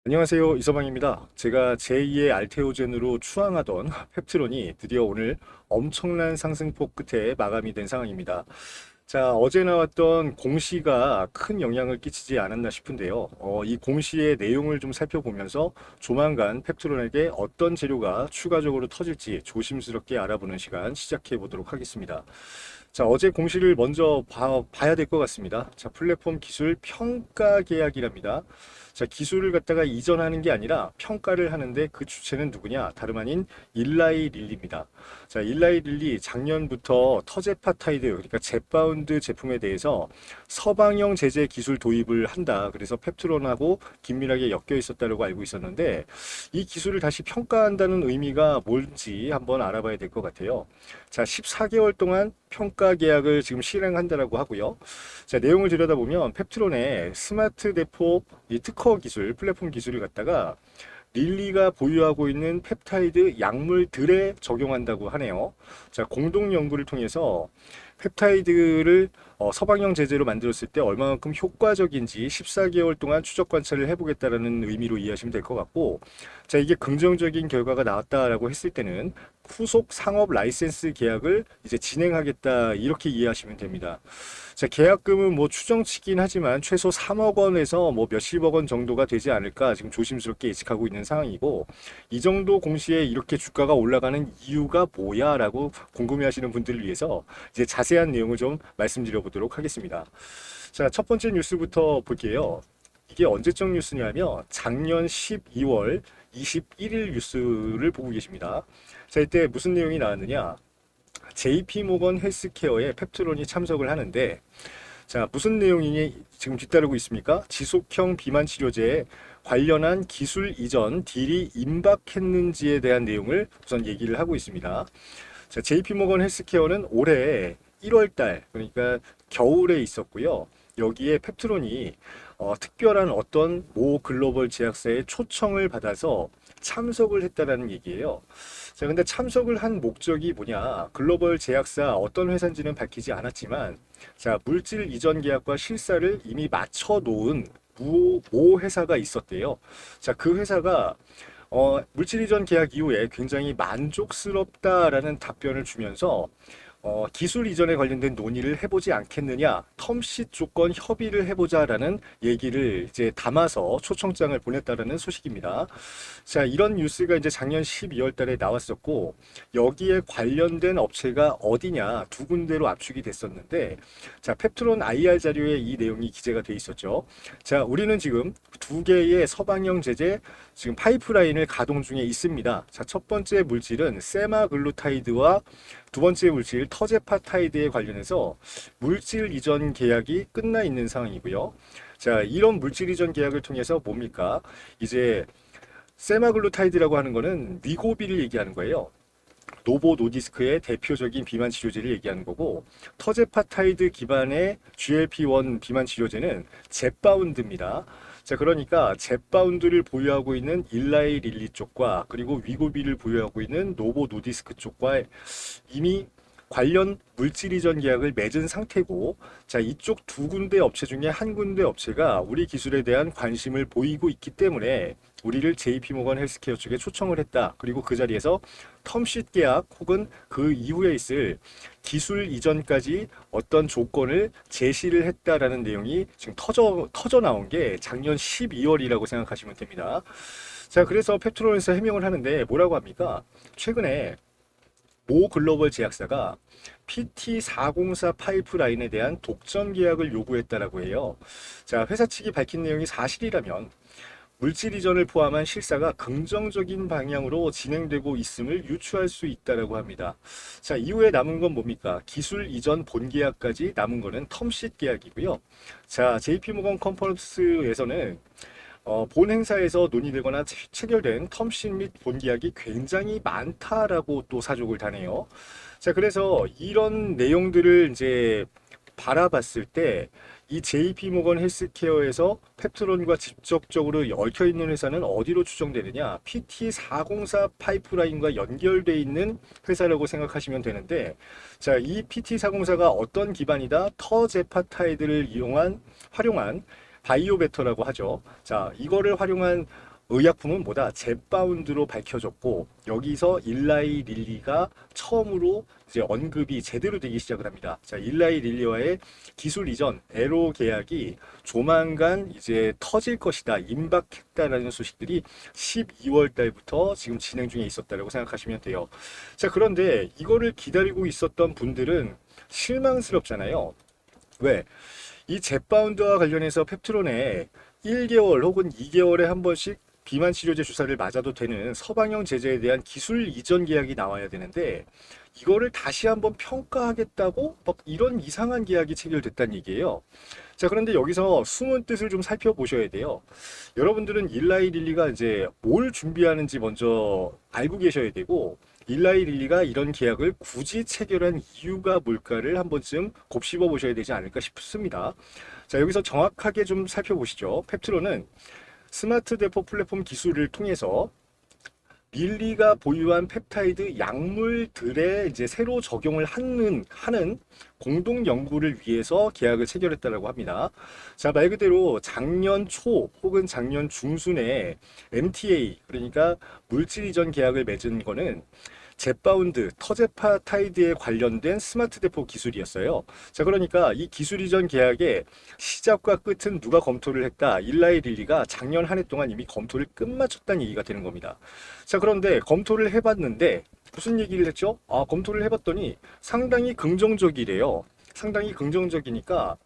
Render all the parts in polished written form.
안녕하세요. 이서방입니다. 제가 제2의 알테오젠으로 추앙하던 펩트론이 드디어 오늘 엄청난 상승폭 끝에 마감이 된 상황입니다. 자, 어제 나왔던 공시가 큰 영향을 끼치지 않았나 싶은데요. 이 공시의 내용을 좀 살펴보면서 조만간 펩트론에게 어떤 재료가 추가적으로 터질지 조심스럽게 알아보는 시간 시작해 보도록 하겠습니다. 자, 어제 공시를 먼저 봐야 될 것 같습니다. 자, 플랫폼 기술 평가 계약이랍니다. 자, 기술을 갖다가 이전하는 게 아니라 평가를 하는데 그 주체는 누구냐? 다름 아닌 일라이 릴리입니다. 자, 일라이 릴리 작년부터 터제파타이드, 그러니까 젯바운드 제품에 대해서 서방형 제재 기술 도입을 한다. 그래서 펩트론하고 긴밀하게 엮여 있었다고 알고 있었는데 이 기술을 다시 평가한다는 의미가 뭔지 한번 알아봐야 될 것 같아요. 자, 14개월 동안 평가 계약을 지금 실행한다라고 하고요. 자, 내용을 들여다보면 펩트론의 스마트 대포 이 특허 기술, 플랫폼 기술을 갖다가 릴리가 보유하고 있는 펩타이드 약물들에 적용한다고 하네요. 자, 공동 연구를 통해서 펩타이드를 서방형 제재로 만들었을 때 얼마만큼 효과적인지 14개월 동안 추적 관찰을 해보겠다라는 의미로 이해하시면 될 것 같고, 자, 이게 긍정적인 결과가 나왔다라고 했을 때는 후속 상업 라이센스 계약을 이제 진행하겠다 이렇게 이해하시면 됩니다. 자, 계약금은 뭐 추정치긴 하지만 최소 3억 원에서 뭐 몇십억 원 정도가 되지 않을까 지금 조심스럽게 예측하고 있는 상황이고, 이 정도 공시에 이렇게 주가가 올라가는 이유가 뭐야라고 궁금해하시는 분들을 위해서 이제 자세한 내용을 좀 말씀드려 보도록 하겠습니다. 자, 첫 번째 뉴스부터 볼게요. 이게 언제적 뉴스냐면 작년 12월 21일 뉴스를 보고 계십니다. 자, 이때 무슨 내용이 나왔느냐? JP모건 헬스케어에 펩트론이 참석을 하는데, 자, 무슨 내용이 지금 뒤따르고 있습니까? 지속형 비만 치료제에 관련한 기술 이전 딜이 임박했는지에 대한 내용을 우선 얘기를 하고 있습니다. 자, JP모건 헬스케어는 올해 1월 달, 그러니까 겨울에 있었고요. 여기에 펩트론이 특별한 어떤 모 글로벌 제약사의 초청을 받아서 참석을 했다라는 얘기예요. 자, 근데 참석을 한 목적이 뭐냐? 글로벌 제약사 어떤 회사인지는 밝히지 않았지만, 자, 물질 이전 계약과 실사를 이미 맞춰 놓은 모 회사가 있었대요. 자, 그 회사가 물질 이전 계약 이후에 굉장히 만족스럽다라는 답변을 주면서 기술 이전에 관련된 논의를 해보지 않겠느냐, 텀시트 조건 협의를 해보자라는 얘기를 이제 담아서 초청장을 보냈다라는 소식입니다. 자, 이런 뉴스가 이제 작년 12월 달에 나왔었고, 여기에 관련된 업체가 어디냐, 두 군데로 압축이 됐었는데, 자, 펩트론 IR 자료에 이 내용이 기재가 돼 있었죠. 자, 우리는 지금 두 개의 서방형 제재, 지금 파이프라인을 가동 중에 있습니다. 자, 첫 번째 물질은 세마글루타이드와 두 번째 물질 터제파타이드에 관련해서 물질 이전 계약이 끝나 있는 상황이고요. 자, 이런 물질 이전 계약을 통해서 뭡니까? 이제 세마글루타이드라고 하는 거는 위고비를 얘기하는 거예요. 노보 노디스크의 대표적인 비만 치료제를 얘기하는 거고, 터제파타이드 기반의 GLP-1 비만 치료제는 젯바운드입니다. 자, 그러니까 젯바운드를 보유하고 있는 일라이 릴리 쪽과 그리고 위고비를 보유하고 있는 노보 노디스크 쪽과 이미 관련 물질 이전 계약을 맺은 상태고, 자, 이쪽 두 군데 업체 중에 한 군데 업체가 우리 기술에 대한 관심을 보이고 있기 때문에 우리를 JP모건 헬스케어 쪽에 초청을 했다. 그리고 그 자리에서 텀시트 계약 혹은 그 이후에 있을 기술 이전까지 어떤 조건을 제시를 했다라는 내용이 지금 터져 나온 게 작년 12월이라고 생각하시면 됩니다. 자, 그래서 펩트론에서 해명을 하는데 뭐라고 합니까? 최근에 모 글로벌 제약사가 PT404 파이프라인에 대한 독점 계약을 요구했다라고 해요. 자, 회사 측이 밝힌 내용이 사실이라면 물질 이전을 포함한 실사가 긍정적인 방향으로 진행되고 있음을 유추할 수 있다라고 합니다. 자, 이후에 남은 건 뭡니까? 기술 이전 본 계약까지 남은 거는 텀시트 계약이고요. 자, JP모건 컨퍼런스에서는 본 행사에서 논의되거나 체결된 텀sheet 및 본 계약이 굉장히 많다라고 또 사족을 다네요. 자, 그래서 이런 내용들을 이제 바라봤을 때 이 JP모건 헬스케어에서 펩트론과 직접적으로 얽혀 있는 회사는 어디로 추정되느냐? PT404 파이프라인과 연결돼 있는 회사라고 생각하시면 되는데, 자, 이 PT404가 어떤 기반이다? 터제파타이드를 활용한 바이오 베터라고 하죠. 자, 이거를 활용한 의약품은 뭐다? 젯바운드로 밝혀졌고 여기서 일라이 릴리가 처음으로 이제 언급이 제대로 되기 시작을 합니다. 자, 일라이 릴리와의 기술 이전 에로 계약이 조만간 이제 터질 것이다, 임박했다라는 소식들이 12월 달부터 지금 진행 중에 있었다라고 생각하시면 돼요. 자, 그런데 이거를 기다리고 있었던 분들은 실망스럽잖아요. 왜? 이 젯바운드와 관련해서 펩트론에 1개월 혹은 2개월에 한 번씩 비만 치료제 주사를 맞아도 되는 서방형 제제에 대한 기술 이전 계약이 나와야 되는데 이거를 다시 한번 평가하겠다고 막 이런 이상한 계약이 체결됐다는 얘기예요. 자, 그런데 여기서 숨은 뜻을 좀 살펴보셔야 돼요. 여러분들은 일라이 릴리가 이제 뭘 준비하는지 먼저 알고 계셔야 되고 일라이 릴리가 이런 계약을 굳이 체결한 이유가 뭘까를 한 번쯤 곱씹어 보셔야 되지 않을까 싶습니다. 자, 여기서 정확하게 좀 살펴보시죠. 펩트론은 스마트 대포 플랫폼 기술을 통해서 릴리가 보유한 펩타이드 약물들에 이제 새로 적용을 하는 공동 연구를 위해서 계약을 체결했다고 합니다. 자, 말 그대로 작년 초 혹은 작년 중순에 MTA, 그러니까 물질 이전 계약을 맺은 거는 젯바운드, 터제파타이드에 관련된 스마트 대포 기술이었어요. 자, 그러니까 이 기술 이전 계약의 시작과 끝은 누가 검토를 했다? 일라이 릴리가 작년 한 해 동안 이미 검토를 끝마쳤다는 얘기가 되는 겁니다. 자, 그런데 검토를 해봤는데 무슨 얘기를 했죠? 아, 검토를 해봤더니 상당히 긍정적이래요. 상당히 긍정적이니까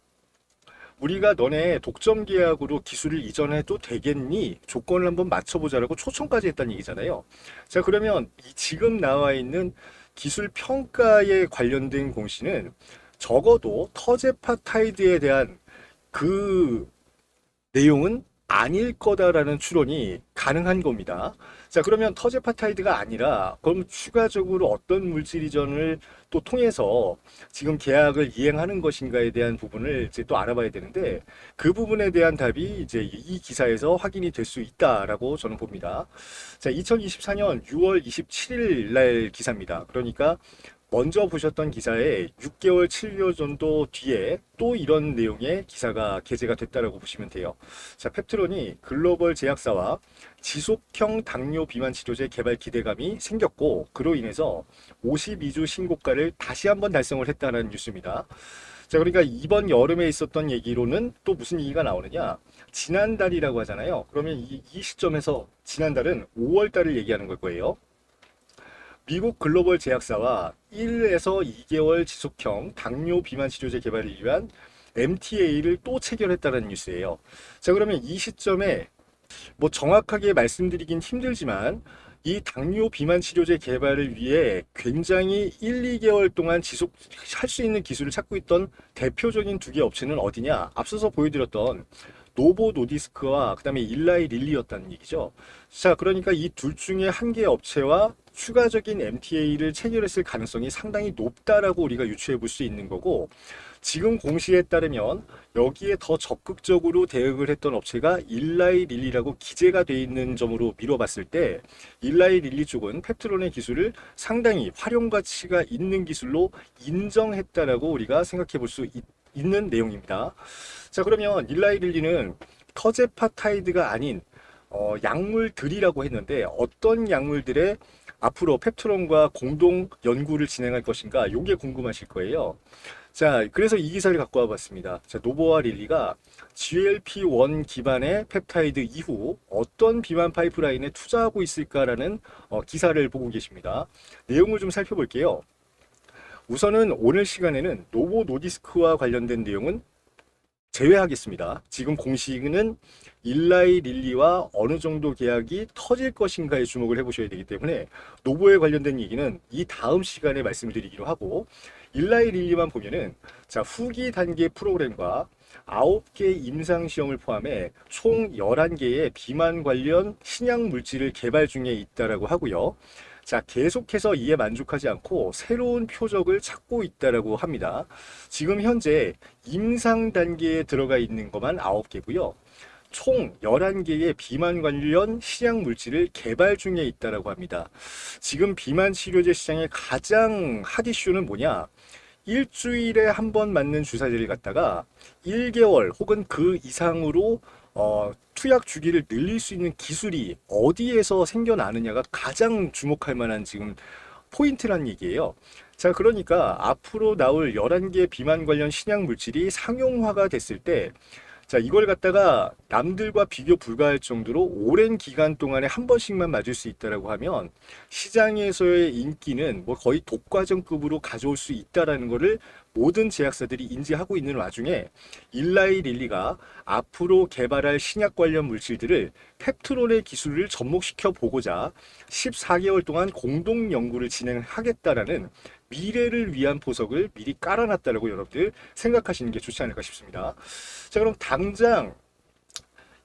우리가 너네 독점 계약으로 기술을 이전해도 되겠니? 조건을 한번 맞춰보자라고 초청까지 했다는 얘기잖아요. 자, 그러면 이 지금 나와 있는 기술 평가에 관련된 공시는 적어도 터제파타이드에 대한 그 내용은 아닐 거다라는 추론이 가능한 겁니다. 자, 그러면 터제파타이드가 아니라 그럼 추가적으로 어떤 물질 이전을 또 통해서 지금 계약을 이행하는 것인가에 대한 부분을 이제 또 알아봐야 되는데 그 부분에 대한 답이 이제 이 기사에서 확인이 될 수 있다라고 저는 봅니다. 자, 2024년 6월 27일 날 기사입니다. 그러니까 먼저 보셨던 기사에 6개월, 7개월 정도 뒤에 또 이런 내용의 기사가 게재가 됐다라고 보시면 돼요. 자, 펩트론이 글로벌 제약사와 지속형 당뇨 비만 치료제 개발 기대감이 생겼고 그로 인해서 52주 신고가를 다시 한번 달성을 했다는 뉴스입니다. 자, 그러니까 이번 여름에 있었던 얘기로는 또 무슨 얘기가 나오느냐? 지난달이라고 하잖아요. 그러면 이 시점에서 지난달은 5월 달을 얘기하는 걸 거예요. 미국 글로벌 제약사와 1에서 2개월 지속형 당뇨 비만 치료제 개발을 위한 MTA를 또 체결했다는 뉴스예요. 자, 그러면 이 시점에 뭐 정확하게 말씀드리긴 힘들지만 이 당뇨 비만 치료제 개발을 위해 굉장히 1, 2개월 동안 지속할 수 있는 기술을 찾고 있던 대표적인 두 개 업체는 어디냐? 앞서서 보여드렸던 노보 노디스크와 그다음에 일라이 릴리였다는 얘기죠. 자, 그러니까 이 둘 중에 한 개 업체와 추가적인 MTA를 체결했을 가능성이 상당히 높다라고 우리가 유추해 볼 수 있는 거고 지금 공시에 따르면 여기에 더 적극적으로 대응을 했던 업체가 일라이 릴리라고 기재가 돼 있는 점으로 미뤄봤을 때 일라이 릴리 쪽은 펩트론의 기술을 상당히 활용 가치가 있는 기술로 인정했다라고 우리가 생각해 볼 수 있는 내용입니다. 자, 그러면 일라이 릴리는 터제파타이드가 아닌 약물들이라고 했는데 어떤 약물들의 앞으로 펩트론과 공동 연구를 진행할 것인가 요게 궁금하실 거예요. 자, 그래서 이 기사를 갖고 와봤습니다. 자, 노보와 릴리가 GLP-1 기반의 펩타이드 이후 어떤 비만 파이프라인에 투자하고 있을까라는 기사를 보고 계십니다. 내용을 좀 살펴볼게요. 우선은 오늘 시간에는 노보 노디스크와 관련된 내용은 제외하겠습니다. 지금 공식은 일라이 릴리와 어느 정도 계약이 터질 것인가에 주목을 해보셔야 되기 때문에 노보에 관련된 얘기는 이 다음 시간에 말씀을 드리기로 하고 일라이 릴리만 보면은 자, 후기 단계 프로그램과 9개 임상시험을 포함해 총 11개의 비만 관련 신약 물질을 개발 중에 있다라고 하고요. 자, 계속해서 이에 만족하지 않고 새로운 표적을 찾고 있다라고 합니다. 지금 현재 임상 단계에 들어가 있는 것만 9개고요. 총 11개의 비만 관련 신약 물질을 개발 중에 있다라고 합니다. 지금 비만 치료제 시장의 가장 핫 이슈는 뭐냐? 일주일에 한 번 맞는 주사제를 갖다가 1개월 혹은 그 이상으로 투약 주기를 늘릴 수 있는 기술이 어디에서 생겨나느냐가 가장 주목할 만한 지금 포인트란 얘기예요. 자, 그러니까 앞으로 나올 11개 비만 관련 신약 물질이 상용화가 됐을 때, 자, 이걸 갖다가 남들과 비교 불가할 정도로 오랜 기간 동안에 한 번씩만 맞을 수 있다라고 하면 시장에서의 인기는 뭐 거의 독과점급으로 가져올 수 있다라는 거를 모든 제약사들이 인지하고 있는 와중에 일라이 릴리가 앞으로 개발할 신약 관련 물질들을 펩트론의 기술을 접목시켜 보고자 14개월 동안 공동 연구를 진행하겠다라는 미래를 위한 보석을 미리 깔아놨다라고 여러분들 생각하시는 게 좋지 않을까 싶습니다. 자, 그럼 당장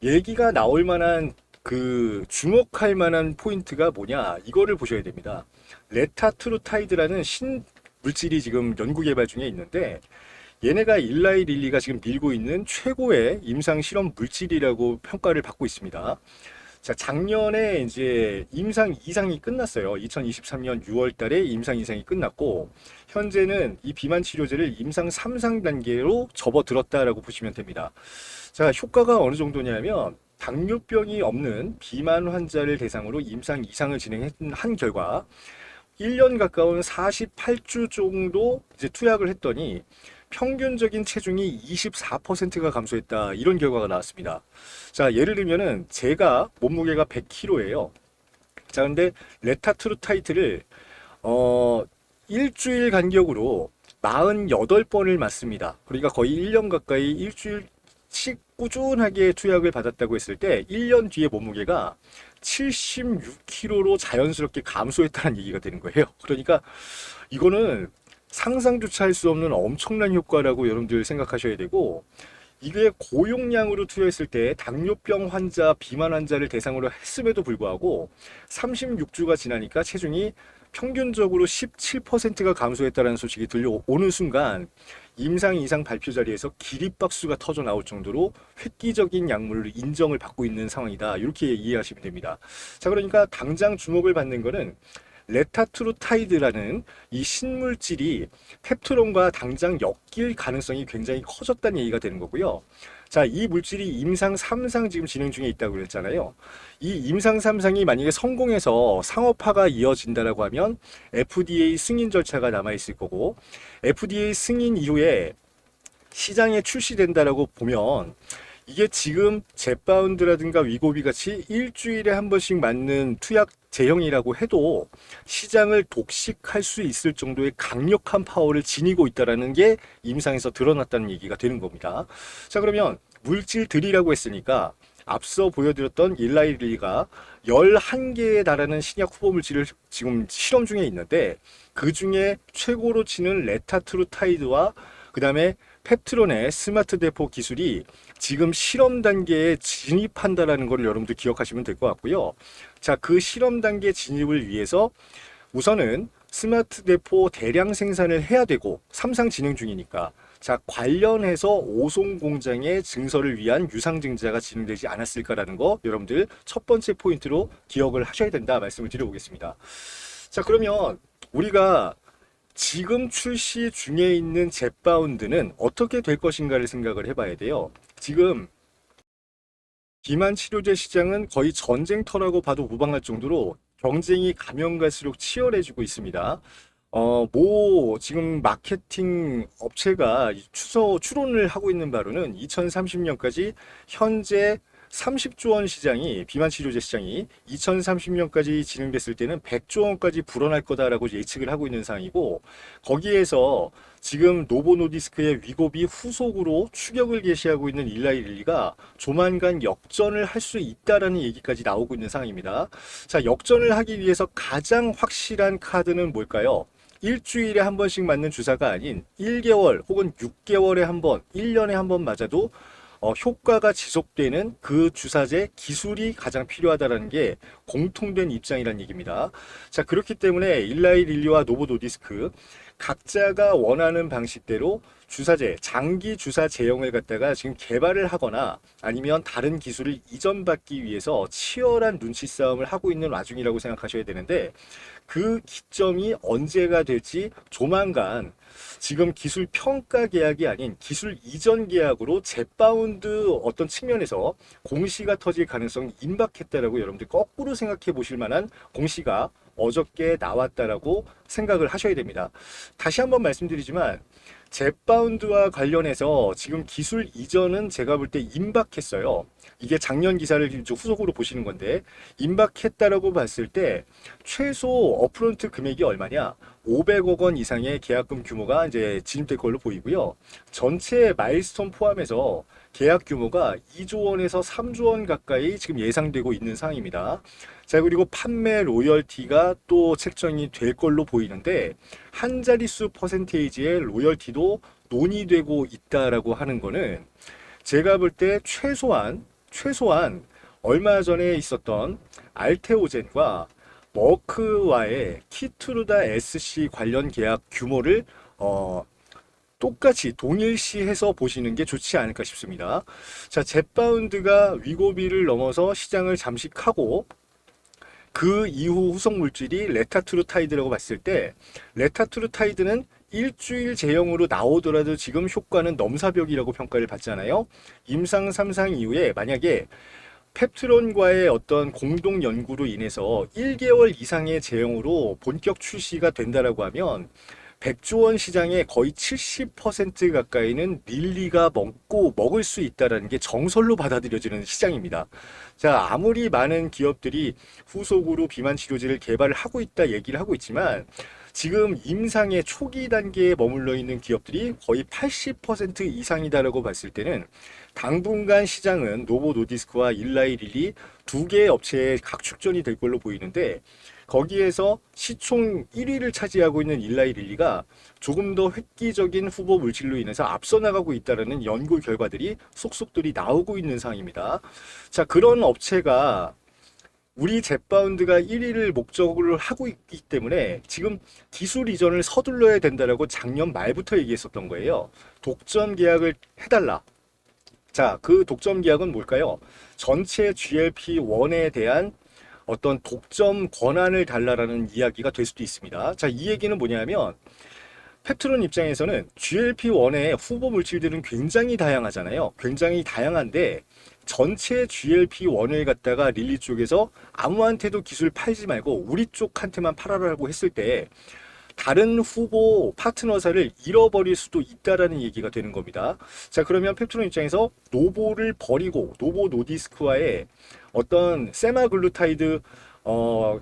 얘기가 나올 만한 주목할 만한 포인트가 뭐냐? 이거를 보셔야 됩니다. 레타트루타이드라는 신 물질이 지금 연구 개발 중에 있는데 얘네가 일라이 릴리가 지금 밀고 있는 최고의 임상 실험 물질이라고 평가를 받고 있습니다. 자, 작년에 이제 임상 2상이 끝났어요. 2023년 6월 달에 임상 2상이 끝났고, 현재는 이 비만 치료제를 임상 3상 단계로 접어들었다라고 보시면 됩니다. 자, 효과가 어느 정도냐면, 당뇨병이 없는 비만 환자를 대상으로 임상 2상을 진행한 결과, 1년 가까운 48주 정도 이제 투약을 했더니, 평균적인 체중이 24%가 감소했다. 이런 결과가 나왔습니다. 자, 예를 들면은 제가 몸무게가 100kg예요. 자, 근데 레타트루타이트를 일주일 간격으로 48번을 맞습니다. 그러니까 거의 1년 가까이 일주일씩 꾸준하게 투약을 받았다고 했을 때 1년 뒤에 몸무게가 76kg로 자연스럽게 감소했다는 얘기가 되는 거예요. 그러니까 이거는 상상조차 할 수 없는 엄청난 효과라고 여러분들 생각하셔야 되고, 이게 고용량으로 투여했을 때 당뇨병 환자, 비만 환자를 대상으로 했음에도 불구하고 36주가 지나니까 체중이 평균적으로 17%가 감소했다는 소식이 들려오는 순간 임상 이상 발표 자리에서 기립박수가 터져 나올 정도로 획기적인 약물을 인정을 받고 있는 상황이다. 이렇게 이해하시면 됩니다. 자, 그러니까 당장 주목을 받는 거는 레타트루타이드라는 이 신물질이 펩트론과 당장 엮일 가능성이 굉장히 커졌다는 얘기가 되는 거고요. 자, 이 물질이 임상 3상 지금 진행 중에 있다고 그랬잖아요. 이 임상 3상이 만약에 성공해서 상업화가 이어진다라고 하면 FDA 승인 절차가 남아있을 거고, FDA 승인 이후에 시장에 출시된다라고 보면 이게 지금 젯바운드라든가 위고비 같이 일주일에 한 번씩 맞는 투약 제형이라고 해도 시장을 독식할 수 있을 정도의 강력한 파워를 지니고 있다는 게 임상에서 드러났다는 얘기가 되는 겁니다. 자, 그러면 물질들이라고 했으니까 앞서 보여드렸던 일라이 릴리가 11개에 달하는 신약 후보 물질을 지금 실험 중에 있는데, 그 중에 최고로 치는 레타트루타이드와 그 다음에 펩트론의 스마트 대포 기술이 지금 실험 단계에 진입한다라는 걸 여러분들 기억하시면 될 것 같고요. 자, 그 실험 단계 진입을 위해서 우선은 스마트 대포 대량 생산을 해야 되고 3상 진행 중이니까, 자, 관련해서 오송 공장의 증설을 위한 유상증자가 진행되지 않았을까라는 거 여러분들 첫 번째 포인트로 기억을 하셔야 된다 말씀을 드려보겠습니다. 자, 그러면 우리가 지금 출시 중에 있는 젯바운드는 어떻게 될 것인가를 생각을 해봐야 돼요. 지금 비만 치료제 시장은 거의 전쟁터라고 봐도 무방할 정도로 경쟁이 가면 갈수록 치열해지고 있습니다. 지금 마케팅 업체가 추론을 하고 있는 바로는 2030년까지 현재 30조 원 시장이, 비만 치료제 시장이 2030년까지 진행됐을 때는 100조 원까지 불어날 거다라고 예측을 하고 있는 상황이고, 거기에서 지금 노보노디스크의 위고비 후속으로 추격을 개시하고 있는 일라이 릴리가 조만간 역전을 할 수 있다라는 얘기까지 나오고 있는 상황입니다. 자, 역전을 하기 위해서 가장 확실한 카드는 뭘까요? 일주일에 한 번씩 맞는 주사가 아닌 1개월 혹은 6개월에 한 번, 1년에 한 번 맞아도 효과가 지속되는 그 주사제 기술이 가장 필요하다는 게 공통된 입장이라는 얘기입니다. 자, 그렇기 때문에 일라이 릴리와 노보 노디스크 각자가 원하는 방식대로 주사제, 장기 주사 제형을 갖다가 지금 개발을 하거나 아니면 다른 기술을 이전받기 위해서 치열한 눈치 싸움을 하고 있는 와중이라고 생각하셔야 되는데, 그 기점이 언제가 될지 조만간 지금 기술 평가 계약이 아닌 기술 이전 계약으로 젯바운드 어떤 측면에서 공시가 터질 가능성이 임박했다라고 여러분들 거꾸로 생각해 보실 만한 공시가 어저께 나왔다라고 생각을 하셔야 됩니다. 다시 한번 말씀드리지만 젯바운드와 관련해서 지금 기술 이전은 제가 볼 때 임박했어요. 이게 작년 기사를 후속으로 보시는 건데, 임박했다라고 봤을 때 최소 업프론트 금액이 얼마냐? 500억 원 이상의 계약금 규모가 이제 진입될 걸로 보이고요. 전체 마일스톤 포함해서 계약 규모가 2조 원에서 3조 원 가까이 지금 예상되고 있는 상황입니다. 자, 그리고 판매 로열티가 또 책정이 될 걸로 보이는데, 한 자릿수 퍼센테이지의 로열티도 논의되고 있다라고 하는 거는 제가 볼 때 최소한 얼마 전에 있었던 알테오젠과 머크와의 키투르다 SC 관련 계약 규모를 똑같이 동일시해서 보시는 게 좋지 않을까 싶습니다. 자, 젯바운드가 위고비를 넘어서 시장을 잠식하고 그 이후 후속 물질이 레타트루타이드라고 봤을 때, 레타트루타이드는 일주일 제형으로 나오더라도 지금 효과는 넘사벽이라고 평가를 받잖아요. 임상 3상 이후에 만약에 펩트론과의 어떤 공동 연구로 인해서 1개월 이상의 제형으로 본격 출시가 된다라고 하면 100조 원 시장의 거의 70% 가까이는 릴리가 먹을 수 있다는 게 정설로 받아들여지는 시장입니다. 자, 아무리 많은 기업들이 후속으로 비만 치료제를 개발을 하고 있다 얘기를 하고 있지만, 지금 임상의 초기 단계에 머물러 있는 기업들이 거의 80% 이상이다라고 봤을 때는 당분간 시장은 노보 노디스크와 일라이 릴리 두 개의 업체의 각축전이 될 걸로 보이는데, 거기에서 시총 1위를 차지하고 있는 일라이 릴리가 조금 더 획기적인 후보 물질로 인해서 앞서 나가고 있다는 연구 결과들이 속속들이 나오고 있는 상황입니다. 자, 그런 업체가 우리 젯바운드가 1위를 목적으로 하고 있기 때문에 지금 기술 이전을 서둘러야 된다라고 작년 말부터 얘기했었던 거예요. 독점 계약을 해달라. 자, 그 독점 계약은 뭘까요? 전체 GLP-1에 대한 어떤 독점 권한을 달라라는 이야기가 될 수도 있습니다. 자, 이 얘기는 뭐냐면 펩트론 입장에서는 GLP-1의 후보 물질들은 굉장히 다양하잖아요. 굉장히 다양한데 전체 GLP-1을 갖다가 릴리 쪽에서 아무한테도 기술 팔지 말고 우리 쪽한테만 팔아라고 했을 때 다른 후보 파트너사를 잃어버릴 수도 있다라는 얘기가 되는 겁니다. 자, 그러면 펩트론 입장에서 노보를 버리고 노보 노디스크와의 어떤 세마글루타이드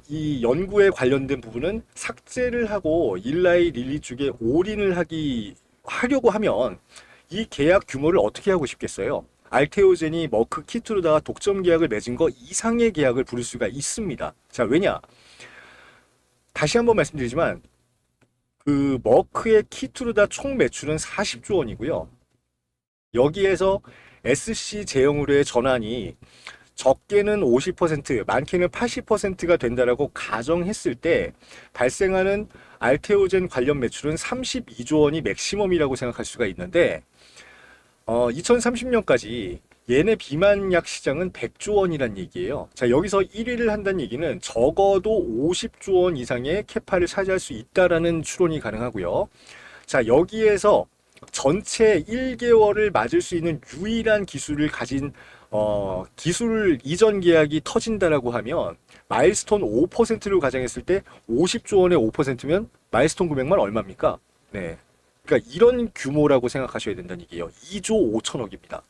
이 연구에 관련된 부분은 삭제를 하고 일라이 릴리 쪽에 올인을 하려고 하면 이 계약 규모를 어떻게 하고 싶겠어요? 알테오젠이 머크 키트루다와 독점 계약을 맺은 거 이상의 계약을 부를 수가 있습니다. 자, 왜냐? 다시 한번 말씀드리지만 그 머크의 키트루다 총 매출은 40조 원이고요. 여기에서 SC 제형으로의 전환이 적게는 50%, 많게는 80%가 된다라고 가정했을 때 발생하는 알테오젠 관련 매출은 32조 원이 맥시멈이라고 생각할 수가 있는데 2030년까지 얘네 비만약 시장은 100조 원이란 얘기예요. 자, 여기서 1위를 한다는 얘기는 적어도 50조 원 이상의 캐파를 차지할 수 있다라는 추론이 가능하고요. 자, 여기에서 전체 1개월을 맞을 수 있는 유일한 기술을 가진 기술 이전 계약이 터진다라고 하면 마일스톤 5%로 가정했을 때 50조 원의 5%면 마일스톤 금액만 얼마입니까? 네. 그러니까 이런 규모라고 생각하셔야 된다는 얘기예요. 2조 5천억입니다.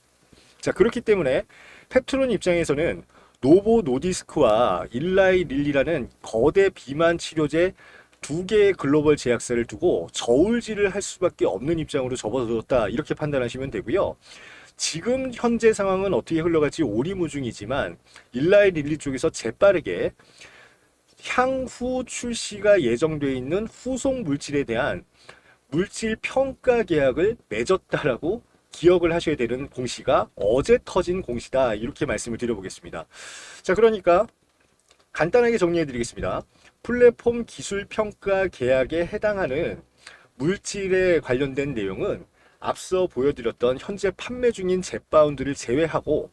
자, 그렇기 때문에 펩트론 입장에서는 노보 노디스크와 일라이 릴리라는 거대 비만 치료제 두 개의 글로벌 제약사를 두고 저울질을 할 수밖에 없는 입장으로 접어들었다, 이렇게 판단하시면 되고요. 지금 현재 상황은 어떻게 흘러갈지 오리무중이지만 일라이 릴리 쪽에서 재빠르게 향후 출시가 예정되어 있는 후속 물질에 대한 물질 평가 계약을 맺었다라고 기억을 하셔야 되는 공시가 어제 터진 공시다, 이렇게 말씀을 드려보겠습니다. 자, 그러니까 간단하게 정리해 드리겠습니다. 플랫폼 기술 평가 계약에 해당하는 물질에 관련된 내용은 앞서 보여드렸던 현재 판매 중인 젯바운드를 제외하고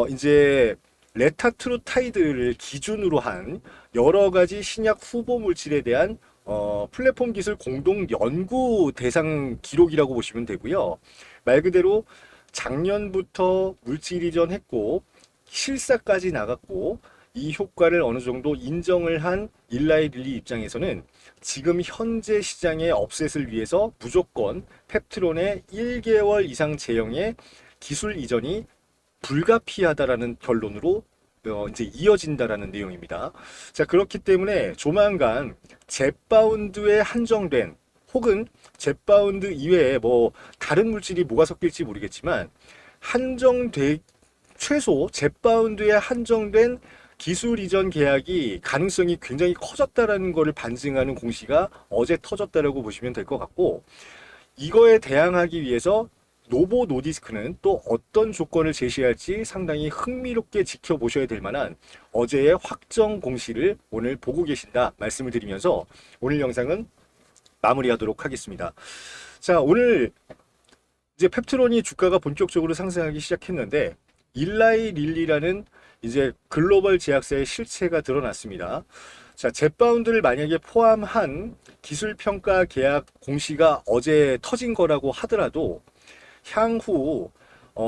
이제 레타트루타이드를 기준으로 한 여러 가지 신약 후보 물질에 대한 플랫폼 기술 공동 연구 대상 기록이라고 보시면 되고요. 말 그대로 작년부터 물질 이전했고 실사까지 나갔고 이 효과를 어느 정도 인정을 한 일라이 릴리 입장에서는 지금 현재 시장의 업셋을 위해서 무조건 펩트론의 1개월 이상 제형의 기술 이전이 불가피하다라는 결론으로 이제 이어진다라는 내용입니다. 자, 그렇기 때문에 조만간 젯바운드에 한정된 혹은 젯바운드 이외에 뭐 다른 물질이 뭐가 섞일지 모르겠지만 최소 젯바운드에 한정된 기술 이전 계약이 가능성이 굉장히 커졌다라는 것을 반증하는 공시가 어제 터졌다라고 보시면 될 것 같고, 이거에 대항하기 위해서 노보 노디스크는 또 어떤 조건을 제시할지 상당히 흥미롭게 지켜보셔야 될 만한 어제의 확정 공시를 오늘 보고 계신다 말씀을 드리면서 오늘 영상은 마무리하도록 하겠습니다. 자, 오늘 이제 펩트론이 주가가 본격적으로 상승하기 시작했는데 일라이 릴리라는 이제 글로벌 제약사의 실체가 드러났습니다. 자, 젯바운드를 만약에 포함한 기술평가 계약 공시가 어제 터진 거라고 하더라도 향후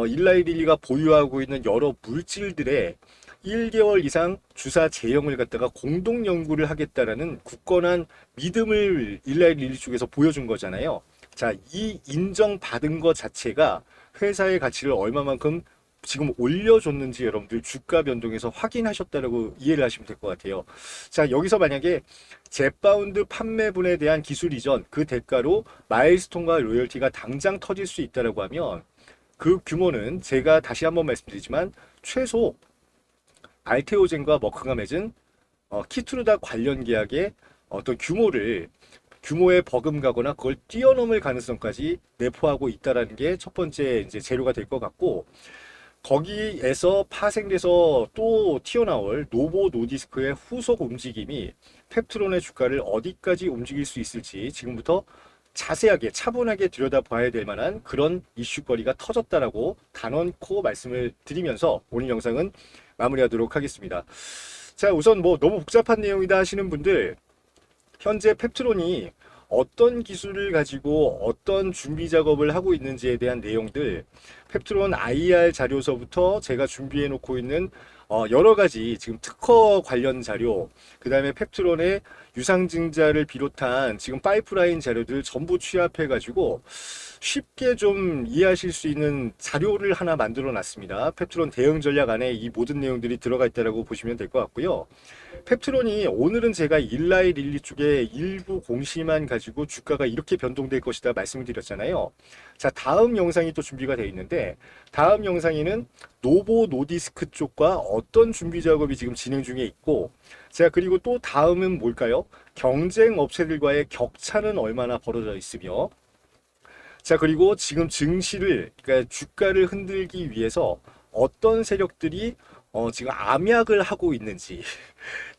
일라이 릴리가 보유하고 있는 여러 물질들의 1개월 이상 주사 제형을 갖다가 공동 연구를 하겠다라는 굳건한 믿음을 일라이 릴리 쪽에서 보여준 거잖아요. 자, 이 인정받은 것 자체가 회사의 가치를 얼마만큼 지금 올려줬는지 여러분들 주가 변동에서 확인하셨다라고 이해를 하시면 될 것 같아요. 자, 여기서 만약에 젯바운드 판매분에 대한 기술 이전 그 대가로 마일스톤과 로열티가 당장 터질 수 있다라고 하면 그 규모는 제가 다시 한번 말씀드리지만 최소 알테오젠과 머크가 맺은 키트루다 관련 계약의 어떤 규모에 버금가거나 그걸 뛰어넘을 가능성까지 내포하고 있다라는 게 첫 번째 이제 재료가 될 것 같고, 거기에서 파생돼서 또 튀어나올 노보 노디스크의 후속 움직임이 펩트론의 주가를 어디까지 움직일 수 있을지 지금부터 자세하게 차분하게 들여다봐야 될 만한 그런 이슈거리가 터졌다라고 단언코 말씀을 드리면서 오늘 영상은 마무리하도록 하겠습니다. 자, 우선 뭐 너무 복잡한 내용이다 하시는 분들, 현재 펩트론이 어떤 기술을 가지고 어떤 준비 작업을 하고 있는지에 대한 내용들, 펩트론 IR 자료서부터 제가 준비해 놓고 있는 여러 가지 지금 특허 관련 자료, 그 다음에 펩트론의 유상증자를 비롯한 지금 파이프라인 자료들 전부 취합해 가지고 쉽게 좀 이해하실 수 있는 자료를 하나 만들어 놨습니다. 펩트론 대응 전략 안에 이 모든 내용들이 들어가 있다고 보시면 될 것 같고요. 펩트론이 오늘은 제가 일라이 릴리 쪽에 일부 공시만 가지고 주가가 이렇게 변동될 것이다 말씀을 드렸잖아요. 자, 다음 영상이 또 준비가 되어 있는데 다음 영상에는 노보 노디스크 쪽과 어떤 준비 작업이 지금 진행 중에 있고, 자, 그리고 또 다음은 뭘까요? 경쟁 업체들과의 격차는 얼마나 벌어져 있으며, 자, 그리고 지금 그러니까 주가를 흔들기 위해서 어떤 세력들이 지금 암약을 하고 있는지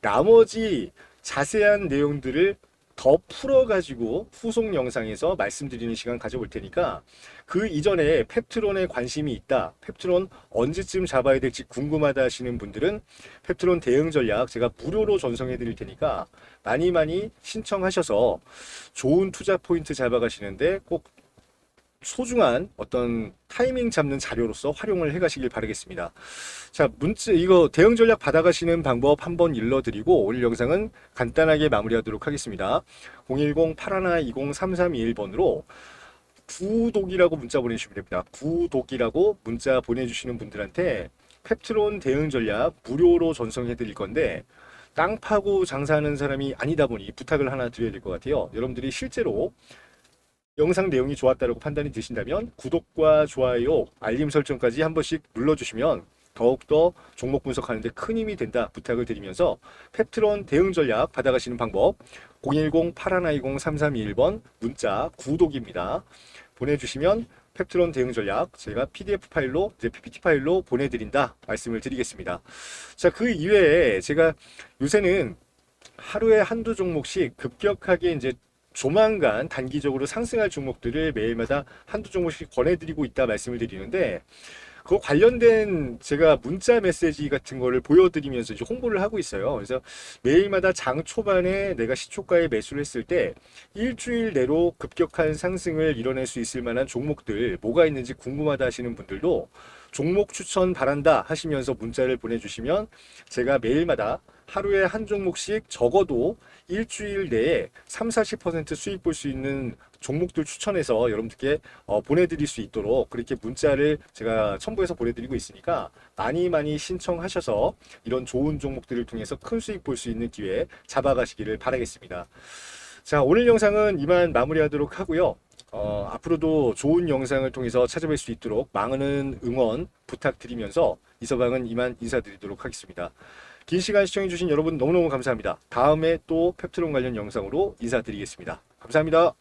나머지 자세한 내용들을 더 풀어가지고 후속 영상에서 말씀드리는 시간 가져볼 테니까, 그 이전에 펩트론에 관심이 있다, 펩트론 언제쯤 잡아야 될지 궁금하다 하시는 분들은 펩트론 대응 전략 제가 무료로 전송해 드릴 테니까 많이 신청하셔서 좋은 투자 포인트 잡아가시는데 꼭 소중한 어떤 타이밍 잡는 자료로서 활용을 해 가시길 바라겠습니다. 자, 이거 대응 전략 받아가시는 방법 한번 일러드리고 오늘 영상은 간단하게 마무리하도록 하겠습니다. 010-8120-3321번으로 구독이라고 문자 보내주시면 됩니다. 구독이라고 문자 보내주시는 분들한테 펩트론 대응 전략 무료로 전송해 드릴 건데, 땅 파고 장사하는 사람이 아니다 보니 부탁을 하나 드려야 될 것 같아요. 여러분들이 실제로 영상 내용이 좋았다고 판단이 드신다면 구독과 좋아요, 알림 설정까지 한 번씩 눌러주시면 더욱더 종목 분석하는데 큰 힘이 된다 부탁을 드리면서 펩트론 대응 전략 받아가시는 방법 010-8120-3321번 문자 구독입니다. 보내주시면 펩트론 대응 전략 제가 PDF 파일로, 이제 PPT 파일로 보내드린다 말씀을 드리겠습니다. 자, 그 이외에 제가 요새는 하루에 한두 종목씩 급격하게 이제 조만간 단기적으로 상승할 종목들을 매일마다 한두 종목씩 권해드리고 있다 말씀을 드리는데, 그거 관련된 제가 문자 메시지 같은 거를 보여드리면서 이제 홍보를 하고 있어요. 그래서 매일마다 장 초반에 내가 시초가에 매수를 했을 때 일주일 내로 급격한 상승을 이뤄낼 수 있을 만한 종목들 뭐가 있는지 궁금하다 하시는 분들도 종목 추천 바란다 하시면서 문자를 보내주시면 제가 매일마다 하루에 한 종목씩 적어도 일주일 내에 3, 40% 수익 볼 수 있는 종목들 추천해서 여러분들께 보내드릴 수 있도록 그렇게 문자를 제가 첨부해서 보내드리고 있으니까 많이 많이 신청하셔서 이런 좋은 종목들을 통해서 큰 수익 볼 수 있는 기회 잡아가시기를 바라겠습니다. 자, 오늘 영상은 이만 마무리하도록 하고요. 앞으로도 좋은 영상을 통해서 찾아뵐 수 있도록 많은 응원 부탁드리면서 이서방은 이만 인사드리도록 하겠습니다. 긴 시간 시청해주신 여러분 너무너무 감사합니다. 다음에 또 펩트론 관련 영상으로 인사드리겠습니다. 감사합니다.